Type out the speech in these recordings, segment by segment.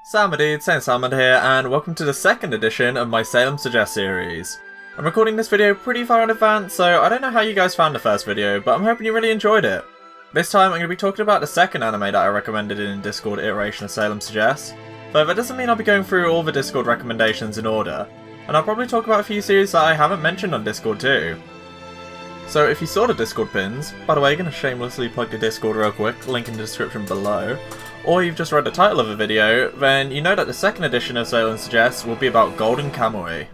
Salamander dude, SaiyanSalamander here, and welcome to the second edition of my Salem Suggest series. I'm recording this video pretty far in advance, so I don't know how you guys found the first video, but I'm hoping you really enjoyed it. This time I'm going to be talking about the second anime that I recommended in the Discord iteration of Salem Suggest, though that doesn't mean I'll be going through all the Discord recommendations in order, and I'll probably talk about a few series that I haven't mentioned on Discord too. So if you saw the Discord pins, by the way, going to shamelessly plug the Discord real quick, link in the description below, or you've just read the title of the video, then you know that the second edition of Salem Suggest will be about Golden Kamuy.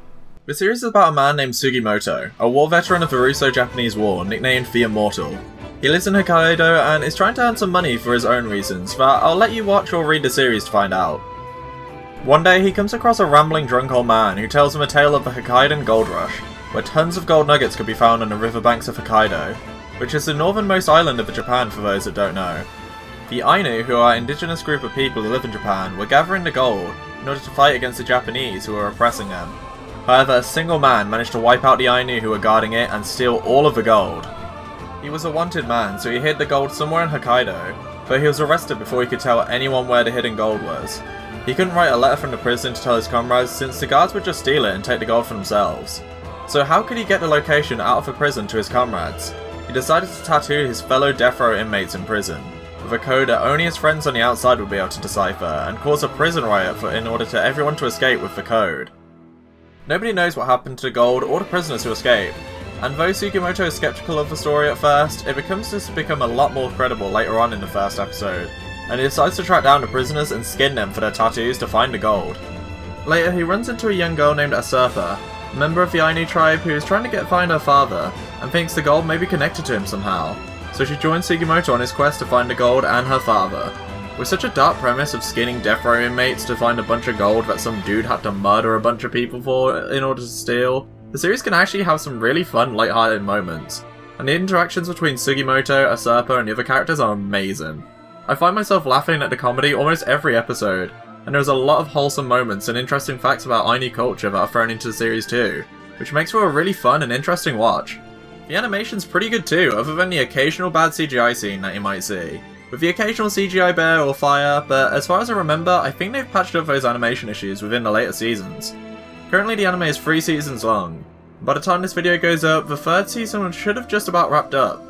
The series is about a man named Sugimoto, a war veteran of the Russo-Japanese War, nicknamed the Immortal. He lives in Hokkaido and is trying to earn some money for his own reasons that I'll let you watch or read the series to find out. One day he comes across a rambling drunk old man who tells him a tale of the Hokkaidan gold rush, where tons of gold nuggets could be found on the riverbanks of Hokkaido, which is the northernmost island of Japan for those that don't know. The Ainu, who are an indigenous group of people who live in Japan, were gathering the gold in order to fight against the Japanese who were oppressing them. However, a single man managed to wipe out the Ainu who were guarding it and steal all of the gold. He was a wanted man, so he hid the gold somewhere in Hokkaido, but he was arrested before he could tell anyone where the hidden gold was. He couldn't write a letter from the prison to tell his comrades since the guards would just steal it and take the gold for themselves. So how could he get the location out of the prison to his comrades? He decided to tattoo his fellow Deffo inmates in prison, with a code that only his friends on the outside would be able to decipher, and cause a prison riot in order for everyone to escape with the code. Nobody knows what happened to the gold or the prisoners who escaped, and though Sugimoto is skeptical of the story at first, it becomes a lot more credible later on in the first episode, and he decides to track down the prisoners and skin them for their tattoos to find the gold. Later he runs into a young girl named Asurpa, a member of the Ainu tribe who is trying to find her father, and thinks the gold may be connected to him somehow. So she joins Sugimoto on his quest to find the gold and her father. With such a dark premise of skinning death row inmates to find a bunch of gold that some dude had to murder a bunch of people for in order to steal, the series can actually have some really fun, light-hearted moments, and the interactions between Sugimoto, Asurpa, and the other characters are amazing. I find myself laughing at the comedy almost every episode, and there's a lot of wholesome moments and interesting facts about Ainu culture that are thrown into the series too, which makes for a really fun and interesting watch. The animation's pretty good too, other than the occasional bad CGI scene that you might see, with the occasional CGI bear or fire, but as far as I remember, I think they've patched up those animation issues within the later seasons. Currently the anime is 3 seasons long. By the time this video goes up, the 3rd season should have just about wrapped up.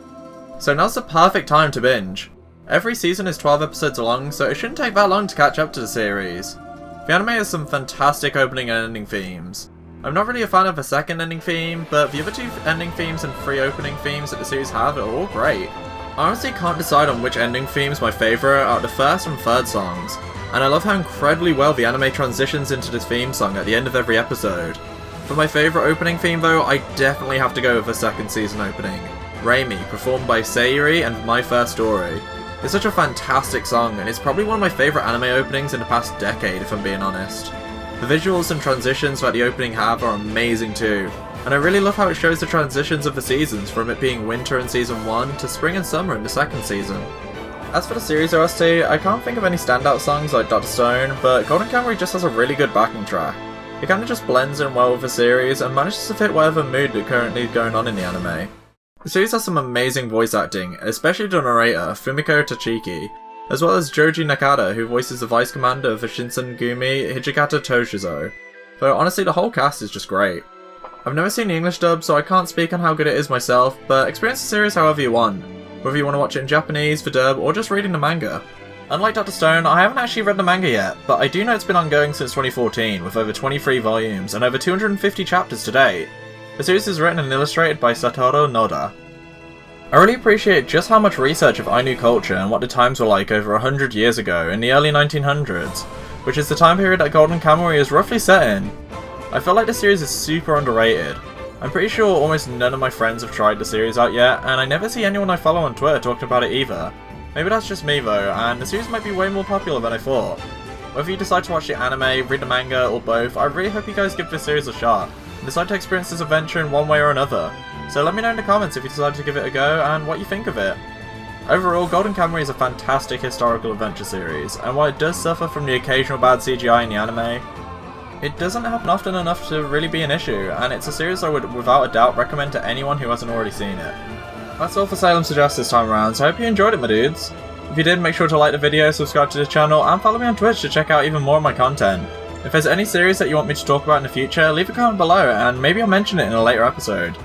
So now's the perfect time to binge. Every season is 12 episodes long, so it shouldn't take that long to catch up to the series. The anime has some fantastic opening and ending themes. I'm not really a fan of the second ending theme, but the other 2 ending themes and 3 opening themes that the series have are all great. I honestly can't decide on which ending theme is my favourite out of the 1st and 3rd songs, and I love how incredibly well the anime transitions into this theme song at the end of every episode. For my favourite opening theme though, I definitely have to go with the 2nd season opening, Reimi, performed by Sayuri and My First Story. It's such a fantastic song, and it's probably one of my favourite anime openings in the past decade if I'm being honest. The visuals and transitions that the opening have are amazing too, and I really love how it shows the transitions of the seasons from it being winter in season 1 to spring and summer in the 2nd season. As for the series OST, I can't think of any standout songs like Dr. Stone, but Golden Kamuy just has a really good backing track. It kinda just blends in well with the series and manages to fit whatever mood that's currently going on in the anime. The series has some amazing voice acting, especially the narrator, Fumiko Tachiki, as well as Joji Nakata, who voices the Vice Commander of the Shinsengumi Hijikata Toshizo. Though honestly the whole cast is just great. I've never seen the English dub, so I can't speak on how good it is myself, but experience the series however you want, whether you want to watch it in Japanese, the dub, or just reading the manga. Unlike Dr. Stone, I haven't actually read the manga yet, but I do know it's been ongoing since 2014, with over 23 volumes and over 250 chapters to date. The series is written and illustrated by Satoru Noda. I really appreciate just how much research of Ainu culture and what the times were like over 100 years ago in the early 1900s, which is the time period that Golden Kamuy is roughly set in. I feel like the series is super underrated. I'm pretty sure almost none of my friends have tried the series out yet, and I never see anyone I follow on Twitter talking about it either. Maybe that's just me though, and the series might be way more popular than I thought. Whether you decide to watch the anime, read the manga, or both, I really hope you guys give this series a shot, and decide to experience this adventure in one way or another. So let me know in the comments if you decide to give it a go, and what you think of it. Overall, Golden Kamuy is a fantastic historical adventure series, and while it does suffer from the occasional bad CGI in the anime, it doesn't happen often enough to really be an issue, and it's a series I would without a doubt recommend to anyone who hasn't already seen it. That's all for Salem Suggest this time around, so I hope you enjoyed it, my dudes. If you did, make sure to like the video, subscribe to the channel, and follow me on Twitch to check out even more of my content. If there's any series that you want me to talk about in the future, leave a comment below and maybe I'll mention it in a later episode.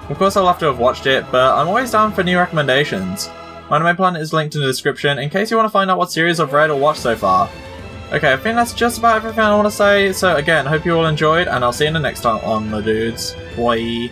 Of course I'll have to have watched it, but I'm always down for new recommendations. My anime planet is linked in the description in case you want to find out what series I've read or watched so far. Okay, I think that's just about everything I want to say, so again, hope you all enjoyed, and I'll see you in the next time on the dudes. Bye.